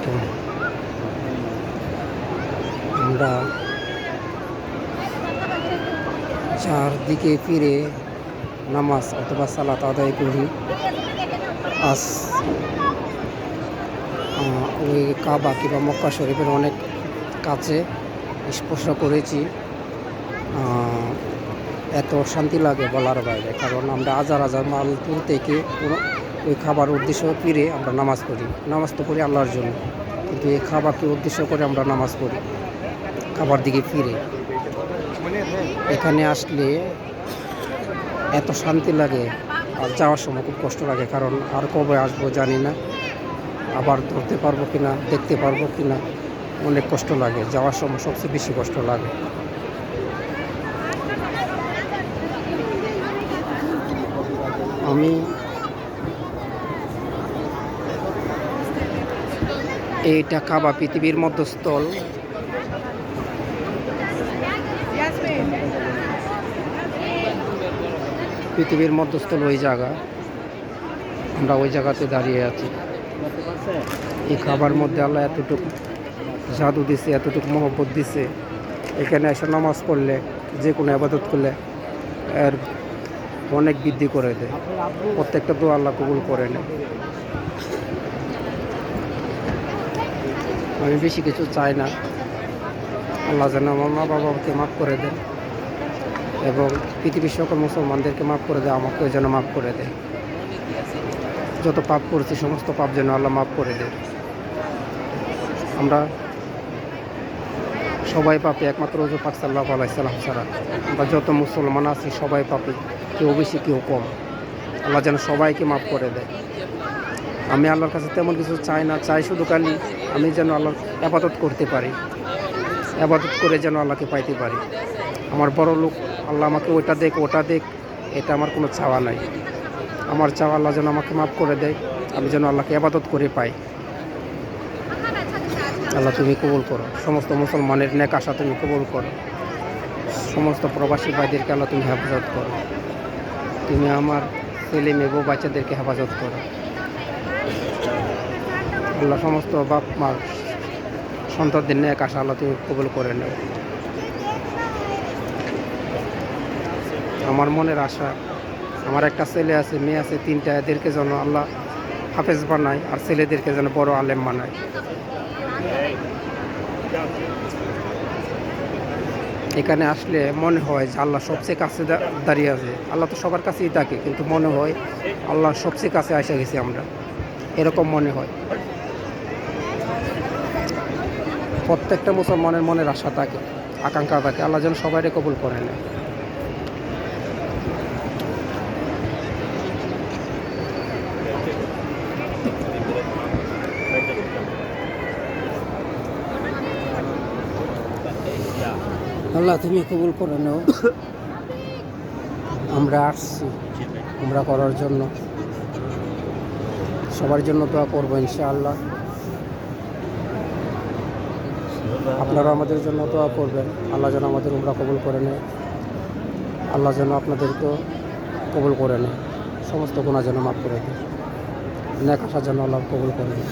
আলাইকুম। আমরা চারদিকে ফিরে নামাজ অথবা সালাত আদায় করি। আজ ওই কাবা কিংবা মক্কা শরীফের অনেক কাছে স্পর্শ করেছি। এত শান্তি লাগে বলার বাইরে, কারণ আমরা হাজার হাজার মাইল দূর থেকে ওই খাবার উদ্দেশ্য ফিরে আমরা নামাজ পড়ি। নামাজ তো পড়ি আল্লাহর জন্য, কিন্তু এই খাবারকে উদ্দেশ্য করে আমরা নামাজ পড়ি খাবার দিকে ফিরে। এখানে আসলে এত শান্তি লাগে, আর যাওয়ার সময় খুব কষ্ট লাগে, কারণ আর কবে আসবো জানি না, আবার ধরতে পারবো কিনা, দেখতে পারবো কিনা, অনেক কষ্ট লাগে। যাওয়ার সময় সবচেয়ে বেশি কষ্ট লাগে। আমি এইটা কাবা পৃথিবীর মধ্যস্থল। পৃথিবীর মধ্যস্থল ওই জায়গা, আমরা ওই জায়গাতে দাঁড়িয়ে আছি। এই খাবার মধ্যে আল্লাহ এতটুকু জাদু দিছে, এতটুকু মহব্বত দিছে। এখানে এসে নামাজ পড়লে, যে কোনো আবাদত করলে এর অনেক বৃদ্ধি করে দেয়। প্রত্যেকটা দোয়া আল্লাহ কবুল করে নেয়। আমি বেশি কিছু চাই না, আল্লাহ যেন আমার মা বাবাকে মাফ করে দেয় এবং পৃথিবীর সকল মুসলমানদেরকে মাফ করে দেয়, আমাকেও যেন মাফ করে দেয়। যত পাপ করেছি সমস্ত পাপ যেন আল্লাহ মাফ করে দেয়। আমরা সবাই পাপি, একমাত্র হুজুর পাক সাল্লাল্লাহু আলাইহি সাল্লাম ছাড়া। আমরা যত মুসলমান আছি সবাই পাপি, কেউ বেশি কেউ কম। আল্লাহ যেন সবাইকে মাফ করে দেয়। আমি আল্লাহর কাছে তেমন কিছু চাই না, চাই শুধু খালি আমি যেন আল্লাহর ইবাদত করতে পারি, ইবাদত করে যেন আল্লাহকে পাইতে পারি। আমার বড় লোক আল্লাহ আমাকে ওটা দেখ ওটা দেখ, এটা আমার কোনো চাওয়া নাই। আমার চাওয়া আল্লাহ যেন আমাকে মাফ করে দেয়, আমি যেন আল্লাহকে ইবাদত করে পাই। আল্লাহ তুমি কবুল করো, সমস্ত মুসলমানের নেক আশা তুমি কবুল করো। সমস্ত প্রবাসী ভাইদেরকে আল্লাহ তুমি হেফাজত করো। তুমি আমার ছেলে মেয়ে বউ বাচ্চাদেরকে হেফাজত করো। আল্লাহ সমস্ত বাপ মার সন্তানদের নেক আশা আল্লাহ তুমি কবুল করে নেও। আমার মনের আশা, আমার একটা ছেলে আছে, মেয়ে আছে তিনটা, এদেরকে যেন আল্লাহ হাফেজ বানায়, আর ছেলেদেরকে যেন বড় আলেম বানায়। এখানে আসলে মনে হয় যে আল্লাহ সবচেয়ে কাছে দাঁড়িয়ে আছে। আল্লাহ তো সবার কাছেই থাকে, কিন্তু মনে হয় আল্লাহ সবচেয়ে কাছে এসে গেছি আমরা, এরকম মনে হয়। প্রত্যেকটা মুসলমানের মনের আশা থাকে, আকাঙ্ক্ষা থাকে, আল্লাহ যেন সবাইকে কবুল করে নেয়। আল্লাহ তুমি কবুল করে নাও। আমরা আসছি উমরা করার জন্য, সবার জন্য দোয়া করবো ইনশাআল্লাহ। আপনারা আমাদের জন্য দোয়া করবেন, আল্লাহ যেন আমাদের উমরা কবুল করে নেয়। আল্লাহ যেন আপনাদেরকেও কবুল করে নেয়, সমস্ত গুনাহ যেন মাফ করে দেয়, নেক আশা যেন আল্লাহ কবুল করে নেয়।